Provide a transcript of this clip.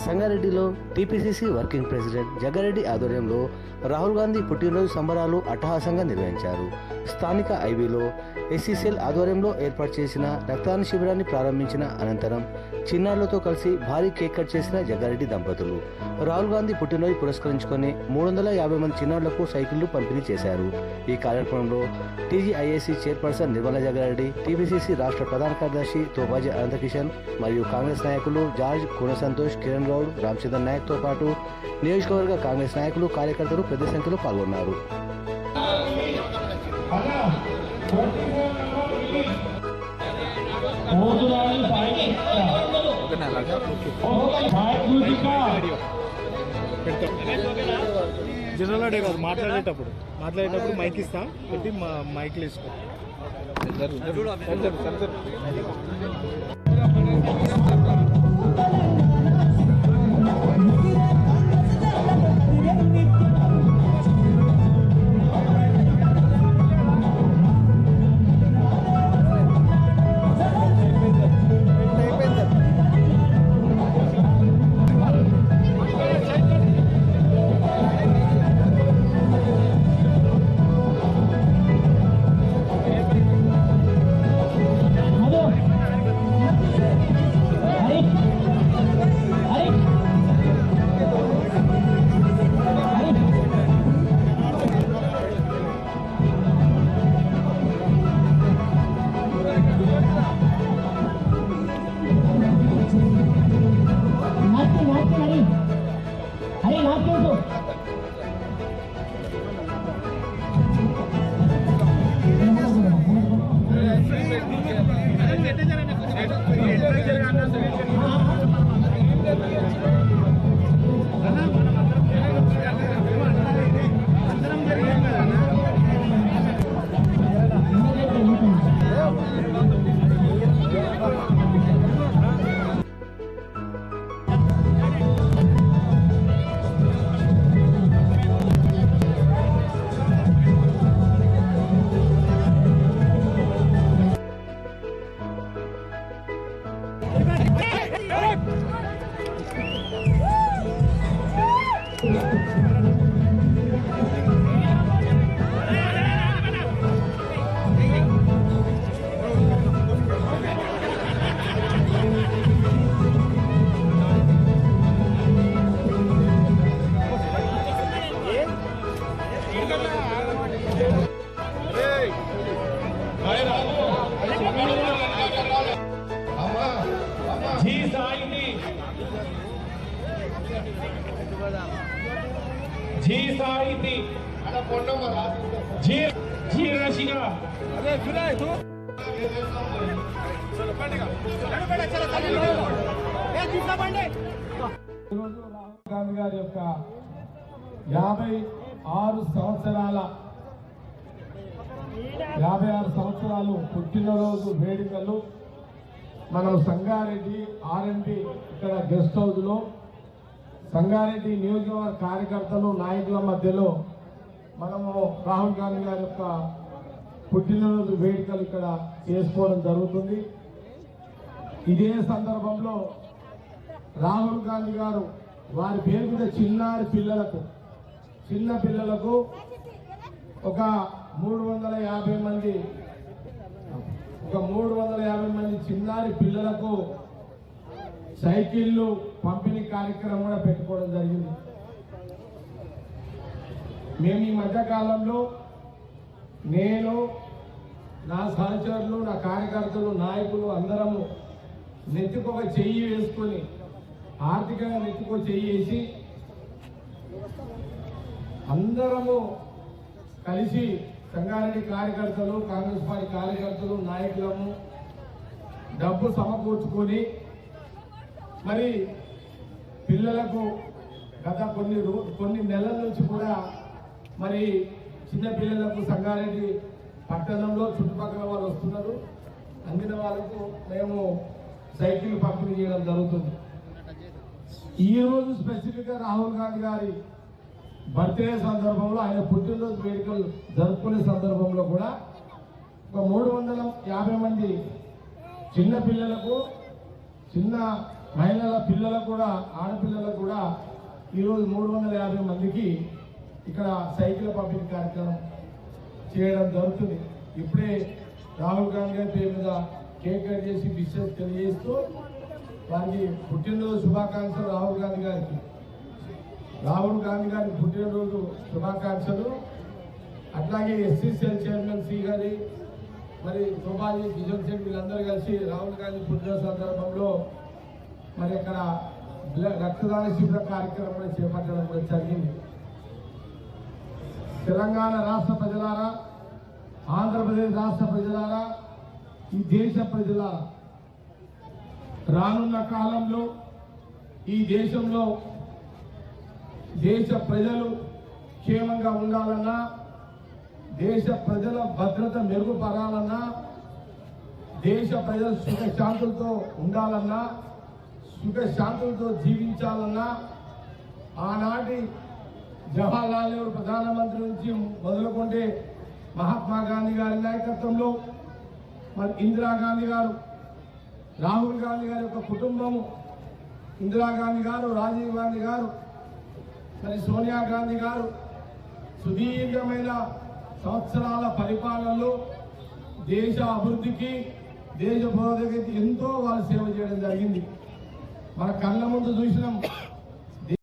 సంగారెడ్డిలో TPCC working president Jaggareddy ఆధ్వర్యంలో రాహుల్ గాంధీ పుట్టినరోజు సంబరాలు అట్టహాసంగా నిర్వహించారు. స్థానిక ఐబీలో ఎస్సీసీఎల్ ఆధ్వర్యంలో ఏర్పాటు చేసిన రక్తదాన శిబిరాన్ని ప్రారంభించిన అనంతరం చిన్నారులతో కలిసి భారీ కేక్ కట్ చేసిన జగ్గారెడ్డి దంపతులు రాహుల్ గాంధీ పుట్టినరోజు పురస్కరించుకొని 350 మంది చిన్నారులకు సైకిళ్లు పంపిణీ చేశారు. ఈ కార్యక్రమంలో TGIAC chairperson Nirmala Jaggareddy, TPCC రాష్ట్ర ప్రధాన కార్యదర్శి తోబాజీ అనంతకిషన్ మరియు కాంగ్రెస్ నాయకులు జార్జ్, కూన సంతోష్, కిరణ్ గౌడ్, రామచంద్రన్ నాయక్తో పాటు నియోజకవర్గ కాంగ్రెస్ నాయకులు, కార్యకర్తలు పెద్ద సంఖ్యలో పాల్గొన్నారు. జనరల్ కాదు, మాట్లాడేటప్పుడు మైక్ ఇస్తా పెట్టి మైక్ వేసుకో. రాహుల్ గాంధీ గారి యొక్క 56 సంవత్సరాలు పుట్టినరోజు వేడుకలు మనం సంగారెడ్డి ఆర్ఎంపీ ఇక్కడ గెస్ట్ హౌస్ లో సంగారెడ్డి నియోజకవర్గ కార్యకర్తలు నాయకుల మధ్యలో మనము రాహుల్ గాంధీ గారి యొక్క పుట్టినరోజు వేడుకలు ఇక్కడ చేసుకోవడం జరుగుతుంది. ఇదే సందర్భంలో రాహుల్ గాంధీ గారు వారి పేరు మీద చిన్న పిల్లలకు ఒక 350 మంది చిన్నారి పిల్లలకు సైకిళ్ళు పంపిణీ కార్యక్రమం కూడా పెట్టుకోవడం జరిగింది. మేము ఈ మధ్య కాలంలో నేను, నా సహచరులు, నా కార్యకర్తలు, నాయకులు అందరము నెత్తికొక చెయ్యి వేసుకొని, ఆర్థికంగా నెత్తికొక చెయ్యి వేసి అందరము కలిసి సంగారెడ్డి కార్యకర్తలు, కాంగ్రెస్ పార్టీ కార్యకర్తలు, నాయకులము డబ్బు సమకూర్చుకొని మరి పిల్లలకు గత కొన్ని నెలల నుంచి కూడా మరి చిన్న పిల్లలకు సంగారెడ్డి పట్టణంలో చుట్టుపక్కల వాళ్ళు వస్తున్నారు. అందిన వాళ్ళకు మేము సైకిల్ పంపిణీ చేయడం జరుగుతుంది. ఈ రోజు స్పెసిఫిక్ గా రాహుల్ గాంధీ గారి బర్త్డే సందర్భంలో, ఆయన పుట్టినరోజు వేడుకలు జరుపుకునే సందర్భంలో కూడా ఒక 350 మంది చిన్న పిల్లలకు చిన్న మహిళల పిల్లలకు కూడా ఆడపిల్లలకు కూడా ఈరోజు 350 మందికి ఇక్కడ సైకిల్ పంపిణీ కార్యక్రమం చేయడం జరుగుతుంది. ఇప్పుడే రాహుల్ గాంధీ గారి పేరు మీద కేక్ కట్ చేసి విషెస్ తెలియజేస్తూ వారికి పుట్టినరోజు శుభాకాంక్షలు. రాహుల్ గాంధీ గారికి పుట్టినరోజు శుభాకాంక్షలు. అట్లాగే ఎస్సీసీఎల్ చైర్మన్ శ్రీ గారి మరి శోభాజీ కిషన్ శెట్టి వీళ్ళందరూ కలిసి రాహుల్ గాంధీ పుట్టినరోజు సందర్భంలో మరి అక్కడ రక్తదాన శిబిర కార్యక్రమం కూడా చేపట్టడం కూడా జరిగింది. తెలంగాణ రాష్ట్ర ప్రజలారా, ఆంధ్రప్రదేశ్ రాష్ట్ర ప్రజలారా, ఈ దేశ ప్రజలారా, రానున్న కాలంలో ఈ దేశంలో దేశ ప్రజలు క్షేమంగా ఉండాలన్నా, దేశ ప్రజల భద్రత మెరుగుపడాలన్నా, దేశ ప్రజలు సుఖశాంతులతో ఉండాలన్నా, సుఖశాంతులతో జీవించాలన్నా ఆనాటి జవహర్లాల్ నెహ్రూ ప్రధానమంత్రి నుంచి మొదలుకుంటే మహాత్మా గాంధీ గారి నాయకత్వంలో మరి ఇందిరాగాంధీ గారు, రాహుల్ గాంధీ గారి యొక్క కుటుంబము, ఇందిరాగాంధీ గారు, రాజీవ్ గాంధీ గారు, మరి సోనియా గాంధీ గారు సుదీర్ఘమైన సంవత్సరాల పరిపాలనలో దేశ అభివృద్ధికి, దేశ పురోగతికి ఎంతో వాళ్ళు సేవ చేయడం జరిగింది. మన కళ్ళ ముందు చూసినాం